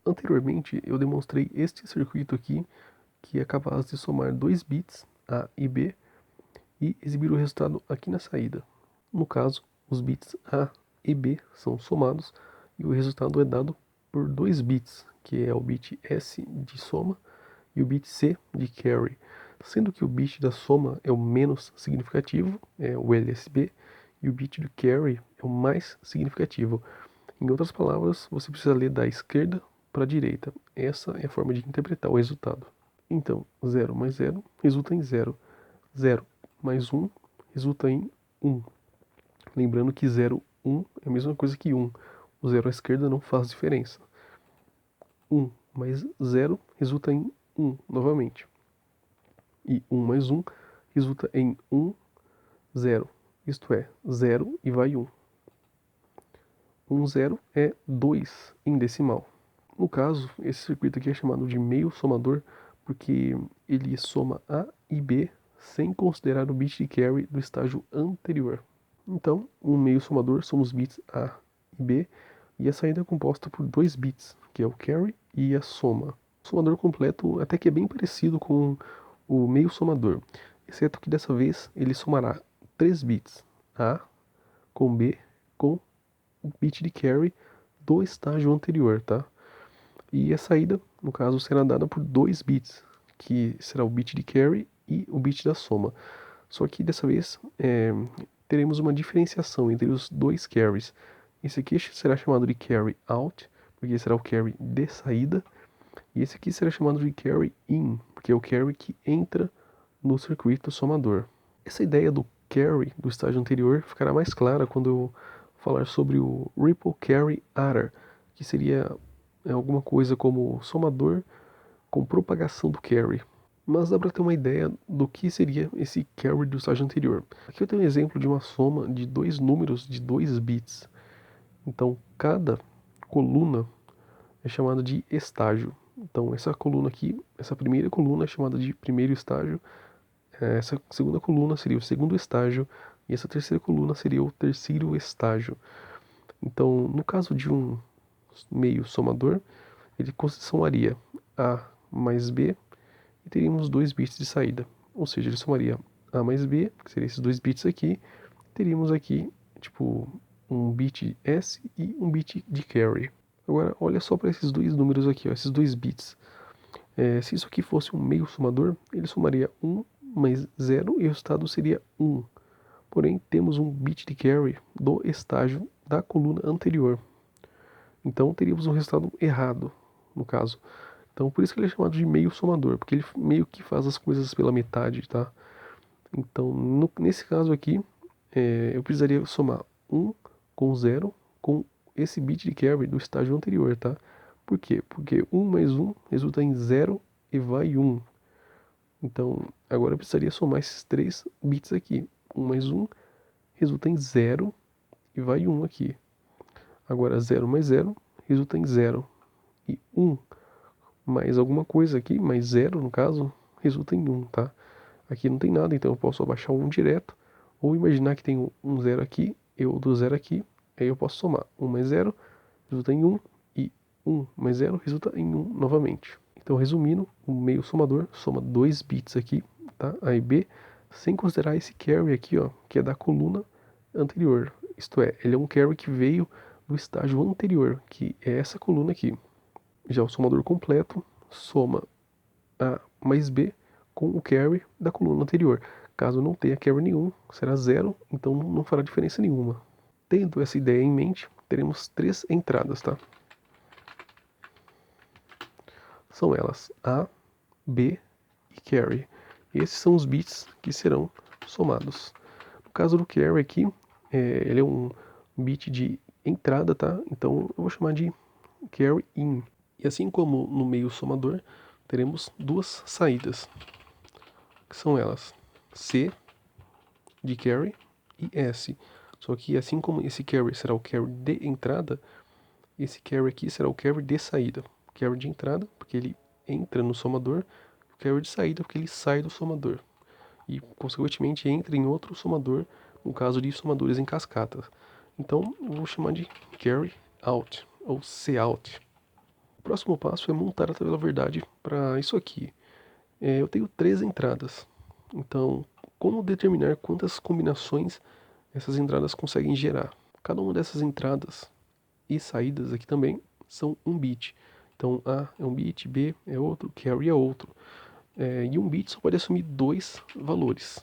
Anteriormente eu demonstrei este circuito aqui, que é capaz de somar dois bits A e B e exibir o resultado aqui na saída. No caso, os bits A e B são somados e o resultado é dado por dois bits, que é o bit S de soma e o bit C de carry, sendo que o bit da soma é o menos significativo, é o LSB, e o bit do carry é o mais significativo. Em outras palavras, você precisa ler da esquerda para a direita. Essa é a forma de interpretar o resultado. Então, 0 mais 0 resulta em 0. 0 mais 1 resulta em 1. Lembrando que 0, 1 é a mesma coisa que 1. O 0 à esquerda não faz diferença. 1 mais 0 resulta em 1 novamente. E 1 mais 1 resulta em 1, 0. Isto é, 0 e vai 1. 1, 0 é 2 em decimal. No caso, esse circuito aqui é chamado de meio somador porque ele soma A e B sem considerar o bit de carry do estágio anterior. Então, um meio somador são os bits A e B, e a saída é composta por dois bits, que é o carry e a soma. O somador completo até que é bem parecido com o meio somador, exceto que dessa vez ele somará 3 bits, A com B com o bit de carry do estágio anterior, tá? E a saída, no caso, será dada por 2 bits, que será o bit de carry e o bit da soma. Só que dessa vez teremos uma diferenciação entre os dois carries. Esse aqui será chamado de carry out, porque será o carry de saída. E esse aqui será chamado de carry in, porque é o carry que entra no circuito somador. Essa ideia do carry do estágio anterior ficará mais clara quando eu falar sobre o Ripple Carry Adder, que seria alguma coisa como somador com propagação do carry. Mas dá para ter uma ideia do que seria esse carry do estágio anterior. Aqui eu tenho um exemplo de uma soma de dois números de 2 bits. Então, cada coluna é chamada de estágio. Então, essa coluna aqui, essa primeira coluna é chamada de primeiro estágio, essa segunda coluna seria o segundo estágio e essa terceira coluna seria o terceiro estágio. Então, no caso de um meio somador, ele somaria A mais B e teríamos 2 bits de saída. Ou seja, ele somaria A mais B, que seriam esses 2 bits aqui, teríamos aqui, tipo, um bit S e um bit de carry. Agora, olha só para esses dois números aqui, ó, esses 2 bits. Se isso aqui fosse um meio somador, ele somaria 1 mais 0 e o resultado seria 1. Porém, temos um bit de carry do estágio da coluna anterior. Então, teríamos um resultado errado, no caso. Então, por isso que ele é chamado de meio somador, porque ele meio que faz as coisas pela metade, tá? Então, nesse caso aqui, eu precisaria somar 1 com 0 com esse bit de carry do estágio anterior, tá? Por quê? Porque 1 mais 1 resulta em 0 e vai 1. Então, agora eu precisaria somar esses 3 bits aqui. 1 mais 1 resulta em 0 e vai 1 aqui. Agora, 0 mais 0 resulta em 0. E 1 mais alguma coisa aqui, mais 0 no caso, resulta em 1, tá? Aqui não tem nada, então eu posso abaixar o 1 direto. Ou imaginar que tem um 0 aqui, eu do 0 aqui, aí eu posso somar 1 mais 0 resulta em 1 e 1 mais 0 resulta em 1 novamente. Então, resumindo, o meio somador soma 2 bits aqui, tá? A e B, sem considerar esse carry aqui, ó, que é da coluna anterior. Isto é, ele é um carry que veio do estágio anterior, que é essa coluna aqui. Já o somador completo soma A mais B com o carry da coluna anterior. Caso não tenha carry nenhum, será 0, então não fará diferença nenhuma. Tendo essa ideia em mente, teremos 3 entradas, tá? São elas A, B e carry. Esses são os bits que serão somados. No caso do carry aqui, ele é um bit de entrada, tá? Então eu vou chamar de carry in. E assim como no meio somador, teremos duas saídas, que são elas C de carry e S. Só que assim como esse carry será o carry de entrada, esse carry aqui será o carry de saída. O carry de entrada, porque ele entra no somador, o carry de saída, porque ele sai do somador. E, consequentemente, entra em outro somador, no caso de somadores em cascata. Então, eu vou chamar de carry out, ou C out. próximo passo é montar a tabela verdade para isso aqui. Eu tenho 3 entradas, então como determinar quantas combinações essas entradas conseguem gerar? Cada uma dessas entradas e saídas aqui também são um bit. Então A é um bit, B é outro, carry é outro. E um bit só pode assumir 2 valores.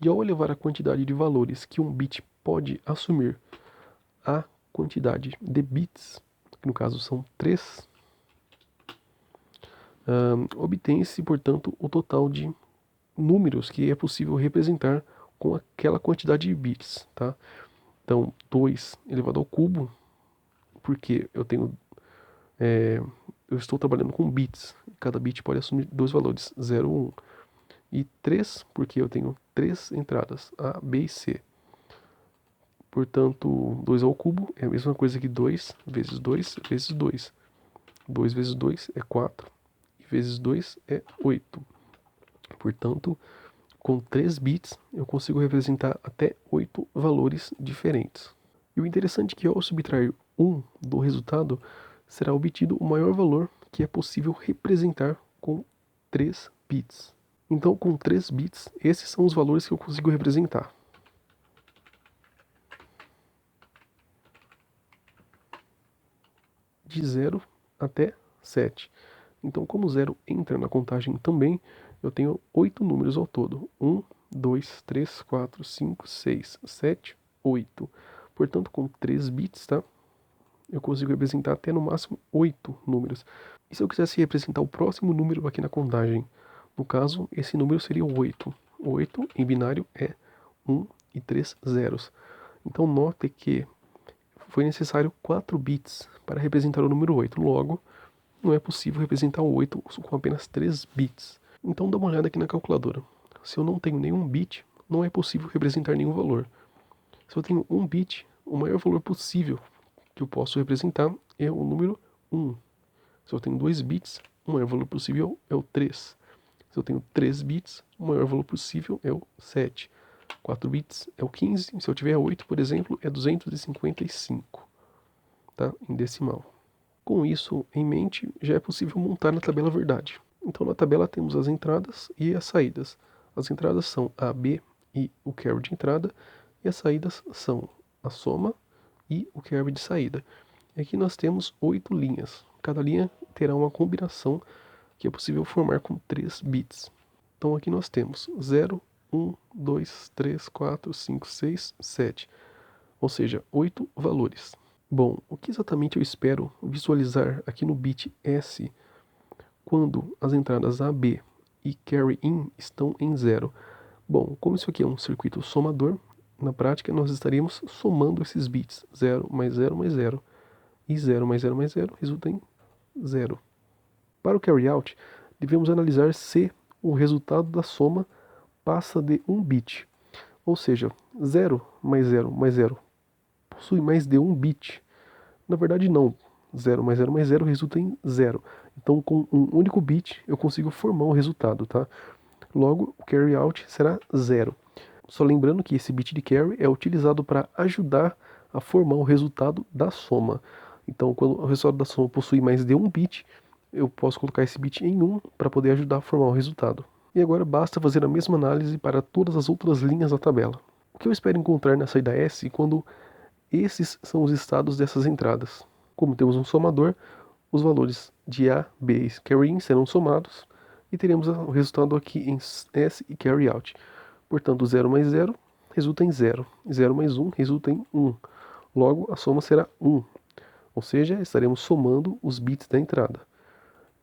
E ao elevar a quantidade de valores que um bit pode assumir à quantidade de bits, que no caso são 3, obtém-se, portanto, o total de números que é possível representar com aquela quantidade de bits, tá? Então, 2 elevado ao cubo, porque eu estou trabalhando com bits, cada bit pode assumir 2 valores, 0 ou 1. E 3, porque eu tenho 3 entradas, A, B e C. Portanto, 2 ao cubo é a mesma coisa que 2 vezes 2 vezes 2. 2 vezes 2 é 4, e vezes 2 é 8. Portanto, com 3 bits eu consigo representar até 8 valores diferentes. E o interessante é que ao subtrair 1 do resultado, será obtido o maior valor que é possível representar com 3 bits. Então, com 3 bits, esses são os valores que eu consigo representar. De 0 até 7. Então, como 0 entra na contagem também, eu tenho 8 números ao todo. 1, 2, 3, 4, 5, 6, 7, 8. Portanto, com 3 bits, tá? Eu consigo representar até no máximo 8 números. E se eu quisesse representar o próximo número aqui na contagem? No caso, esse número seria o 8. 8 em binário é 1 e 3 zeros. Então, note que foi necessário 4 bits para representar o número 8. Logo, não é possível representar o 8 com apenas 3 bits. Então dá uma olhada aqui na calculadora. Se eu não tenho nenhum bit, não é possível representar nenhum valor. Se eu tenho um bit, o maior valor possível que eu posso representar é o número 1. Se eu tenho 2 bits, o maior valor possível é o 3. Se eu tenho 3 bits, o maior valor possível é o 7. 4 bits é o 15. Se eu tiver 8, por exemplo, é 255, tá? Em decimal. Com isso em mente, já é possível montar na tabela verdade. Então na tabela temos as entradas e as saídas. As entradas são A, B e o carry de entrada, e as saídas são a soma e o carry de saída. E aqui nós temos 8 linhas. Cada linha terá uma combinação que é possível formar com 3 bits. Então aqui nós temos 0, 1, 2, 3, 4, 5, 6, 7. Ou seja, 8 valores. Bom, o que exatamente eu espero visualizar aqui no bit S quando as entradas A, B e carry in estão em 0? Bom, como isso aqui é um circuito somador, na prática nós estaríamos somando esses bits, 0 mais 0 mais 0, e 0 mais 0 mais 0 resulta em 0. Para o carry out, devemos analisar se o resultado da soma passa de 1 bit, ou seja, 0 mais 0 mais 0 possui mais de 1 bit. Na verdade, não. 0 mais 0 mais 0 resulta em 0. Então, com um único bit, eu consigo formar o resultado, tá? Logo, o carry out será 0. Só lembrando que esse bit de carry é utilizado para ajudar a formar o resultado da soma. Então, quando o resultado da soma possui mais de um bit, eu posso colocar esse bit em 1 para poder ajudar a formar o resultado. E agora basta fazer a mesma análise para todas as outras linhas da tabela. O que eu espero encontrar na saída S quando esses são os estados dessas entradas? Como temos um somador, os valores de A, B e carry in serão somados e teremos o resultado aqui em S e carry out. Portanto, 0 mais 0 resulta em 0. 0 mais 1 resulta em 1. Logo, a soma será 1. Ou seja, estaremos somando os bits da entrada.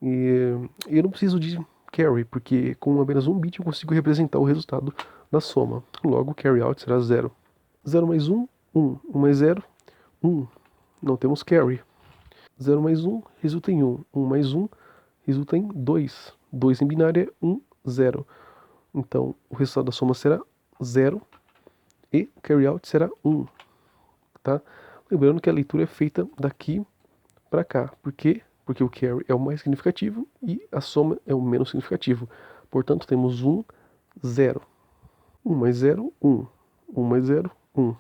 E eu não preciso de carry, porque com apenas um bit eu consigo representar o resultado da soma. Logo, carry out será 0. 0 mais 1, 1. 1 mais 0, 1. Não temos carry. 0 mais 1 resulta em 1. 1 mais 1 resulta em 2. 2 em binário é 1, 0. Então, o resultado da soma será 0 e o carry out será 1. Tá? Lembrando que a leitura é feita daqui para cá. Por quê? Porque o carry é o mais significativo e a soma é o menos significativo. Portanto, temos 1, 0. 1 mais 0, 1. 1 mais 0, 1.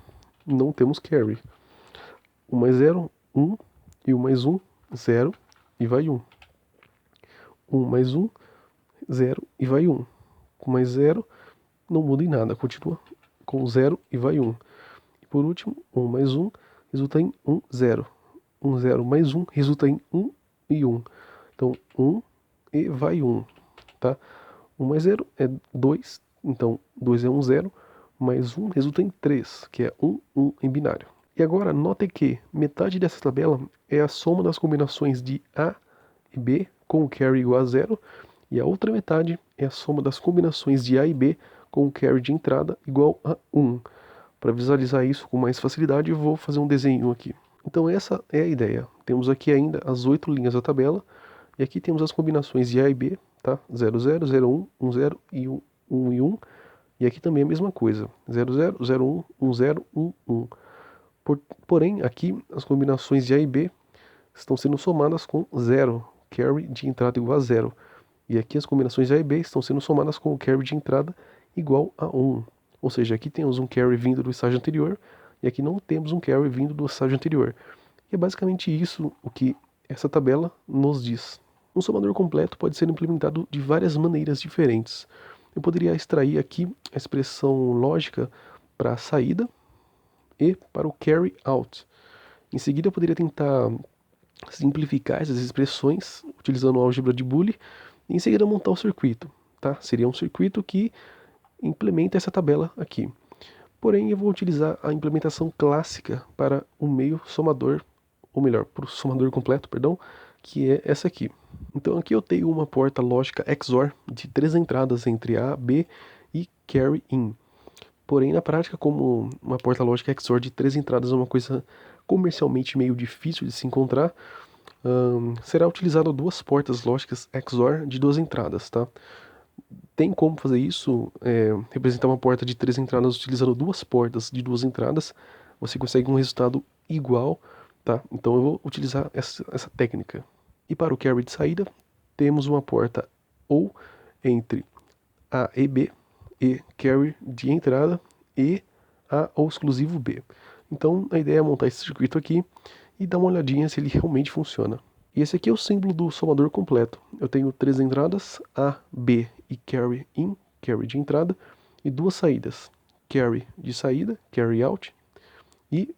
Não temos carry. 1 mais 0, 1. E 1 mais 1, 0. e vai 1. 1 mais 1, 0 e vai 1. Com mais 0, não muda em nada, continua com 0 e vai 1. E por último, 1 mais 1 resulta em 1, 0. 1, 0 mais 1 resulta em 1 e 1. Então, 1 e vai 1, tá? 1 mais 0 é 2, então 2 é 1, 0, mais 1 resulta em 3, que é 1, 1 em binário. E agora, note que metade dessa tabela é a soma das combinações de A e B com o carry igual a 0, e a outra metade é a soma das combinações de A e B com o carry de entrada igual a 1. Para visualizar isso com mais facilidade, eu vou fazer um desenho aqui. Então essa é a ideia. Temos aqui ainda as 8 linhas da tabela, e aqui temos as combinações de A e B, tá? 0, 0, 0, 1, 1, 0 e 1, 1 e 1. E aqui também é a mesma coisa, 0, 0, 0, 1, 1, 0, 1, 1. Porém, aqui as combinações de A e B estão sendo somadas com 0, carry de entrada igual a 0. E aqui as combinações de A e B estão sendo somadas com o carry de entrada igual a 1. Ou seja, aqui temos um carry vindo do estágio anterior, e aqui não temos um carry vindo do estágio anterior. E é basicamente isso o que essa tabela nos diz. Um somador completo pode ser implementado de várias maneiras diferentes. Eu poderia extrair aqui a expressão lógica para a saída e para o carry out. Em seguida, eu poderia tentar simplificar essas expressões utilizando a álgebra de Boole e em seguida montar o circuito. Tá? Seria um circuito que implementa essa tabela aqui. Porém, eu vou utilizar a implementação clássica para o meio somador, ou melhor, para o somador completo, perdão, que é essa aqui. Então aqui eu tenho uma porta lógica XOR de 3 entradas entre A, B e carry in. Porém, na prática, como uma porta lógica XOR de 3 entradas é uma coisa comercialmente meio difícil de se encontrar, será utilizado duas portas lógicas XOR de 2 entradas, tá? Tem como fazer isso, representar uma porta de 3 entradas utilizando duas portas de 2 entradas, você consegue um resultado igual, tá? Então eu vou utilizar essa técnica. E para o carry de saída, temos uma porta ou entre A e B, e carry de entrada, e A ou exclusivo B. Então a ideia é montar esse circuito aqui e dar uma olhadinha se ele realmente funciona. E esse aqui é o símbolo do somador completo. Eu tenho 3 entradas, A, B e carry in, carry de entrada, e duas saídas, carry de saída, carry out, e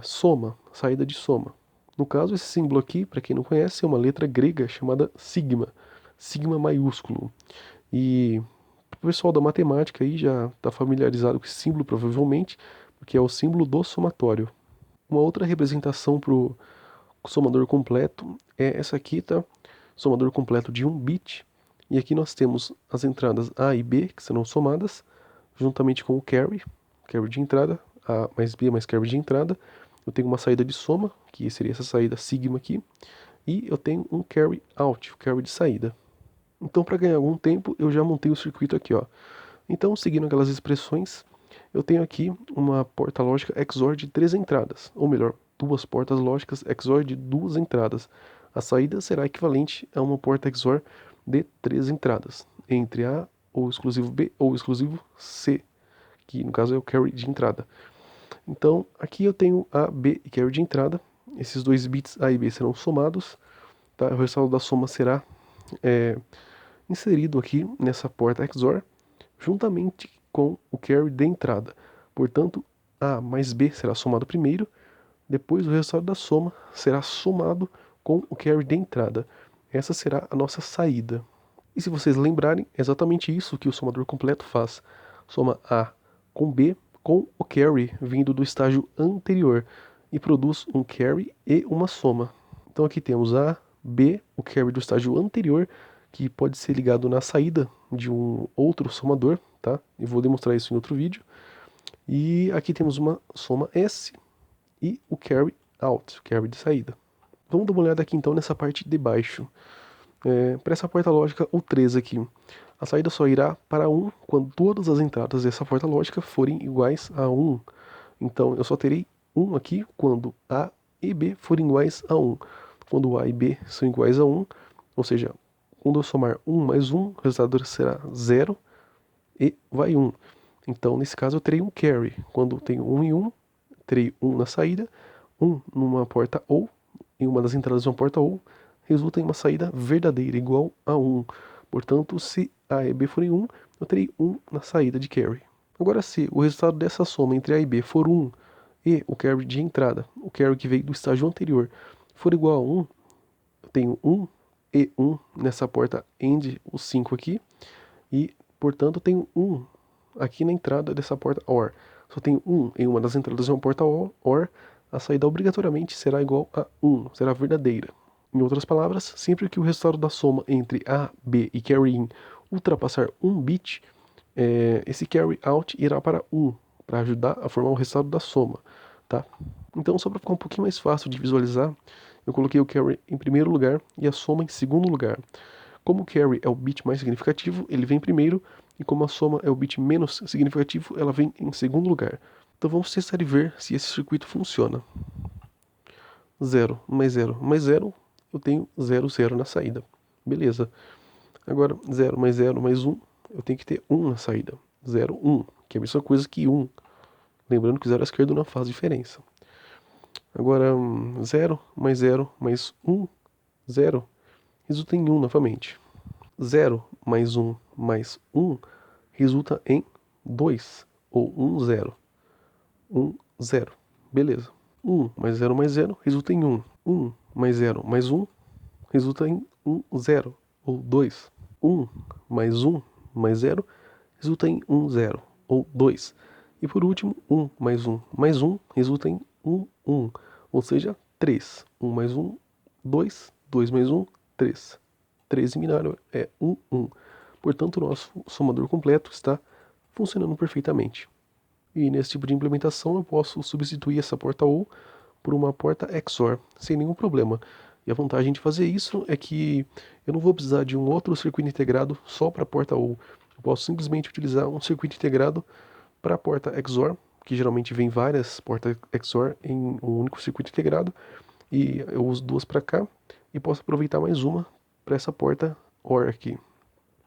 soma, saída de soma. No caso, esse símbolo aqui, para quem não conhece, é uma letra grega chamada sigma, sigma maiúsculo. E o pessoal da matemática aí já está familiarizado com esse símbolo, provavelmente, porque é o símbolo do somatório. Uma outra representação para o somador completo é essa aqui, tá? Somador completo de 1 bit. E aqui nós temos as entradas A e B, que serão somadas, juntamente com o carry, carry de entrada, A mais B mais carry de entrada. Eu tenho uma saída de soma, que seria essa saída sigma aqui. E eu tenho um carry out, o carry de saída. Então, para ganhar algum tempo, eu já montei o circuito aqui, ó. Então, seguindo aquelas expressões, eu tenho aqui uma porta lógica XOR de 3 entradas, ou melhor, duas portas lógicas XOR de 2 entradas. A saída será equivalente a uma porta XOR de 3 entradas, entre A ou exclusivo B ou exclusivo C, que no caso é o carry de entrada. Então, aqui eu tenho A, B e carry de entrada. Esses dois bits A e B serão somados, tá? O resultado da soma será inserido aqui nessa porta XOR, juntamente com o carry de entrada. Portanto, A mais B será somado primeiro, depois o resultado da soma será somado com o carry de entrada. Essa será a nossa saída. E se vocês lembrarem, é exatamente isso que o somador completo faz. Soma A com B com o carry vindo do estágio anterior e produz um carry e uma soma. Então aqui temos A, B, o carry do estágio anterior, que pode ser ligado na saída de um outro somador, tá? Eu vou demonstrar isso em outro vídeo. E aqui temos uma soma S e o carry out, o carry de saída. Vamos dar uma olhada aqui então nessa parte de baixo. Para essa porta lógica, o 3 aqui. A saída só irá para 1 quando todas as entradas dessa porta lógica forem iguais a 1. Então eu só terei 1 aqui quando A e B forem iguais a 1. Quando A e B são iguais a 1, ou seja, quando eu somar 1 mais 1, o resultado será 0 e vai 1. Então, nesse caso, eu terei um carry. Quando eu tenho 1 e 1, terei 1 na saída, 1 numa porta OU, em uma das entradas de uma porta OU, resulta em uma saída verdadeira, igual a 1. Portanto, se A e B forem 1, eu terei 1 na saída de carry. Agora, se o resultado dessa soma entre A e B for 1 e o carry de entrada, o carry que veio do estágio anterior, for igual a 1, eu tenho 1 e 1 nessa porta AND, o 5 aqui, e, portanto, eu tenho 1 aqui na entrada dessa porta OR. Só tenho 1 em uma das entradas de uma porta OR, a saída obrigatoriamente será igual a 1, será verdadeira. Em outras palavras, sempre que o resultado da soma entre A, B e carry in ultrapassar 1 bit, esse carry out irá para 1, para ajudar a formar o resultado da soma, tá? Então, só para ficar um pouquinho mais fácil de visualizar, eu coloquei o carry em primeiro lugar e a soma em segundo lugar. Como o carry é o bit mais significativo, ele vem primeiro, e como a soma é o bit menos significativo, ela vem em segundo lugar. Então vamos testar e ver se esse circuito funciona. 0 mais 0 mais 0, eu tenho 0, 0 na saída. Beleza. Agora, 0 mais 0 mais 1, eu tenho que ter 1 na saída. 0, 1, que é a mesma coisa que 1. Lembrando que 0 à esquerda não faz diferença. Agora, 0 mais 0 mais 1, 0, resulta em 1 novamente. 0 mais 1 mais 1 resulta em 2, ou 1, 0. 1, 0. Beleza. 1 mais 0 mais 0 resulta em 1. 1 mais 0 mais 1 resulta em 1, 0, ou 2. 1 mais 1 mais 0 resulta em 1, 0, ou 2. E por último, 1 mais 1 mais 1 resulta em 1, 1, ou seja, 3. 1 mais 1, 2. 2 mais 1, 3. 3 em binário é 1, 1. Portanto, o nosso somador completo está funcionando perfeitamente. E nesse tipo de implementação eu posso substituir essa porta OR por uma porta XOR sem nenhum problema. E a vantagem de fazer isso é que eu não vou precisar de um outro circuito integrado só para a porta OR. Eu posso simplesmente utilizar um circuito integrado para a porta XOR, que geralmente vem várias portas XOR em um único circuito integrado, e eu uso duas para cá e posso aproveitar mais uma para essa porta OR aqui.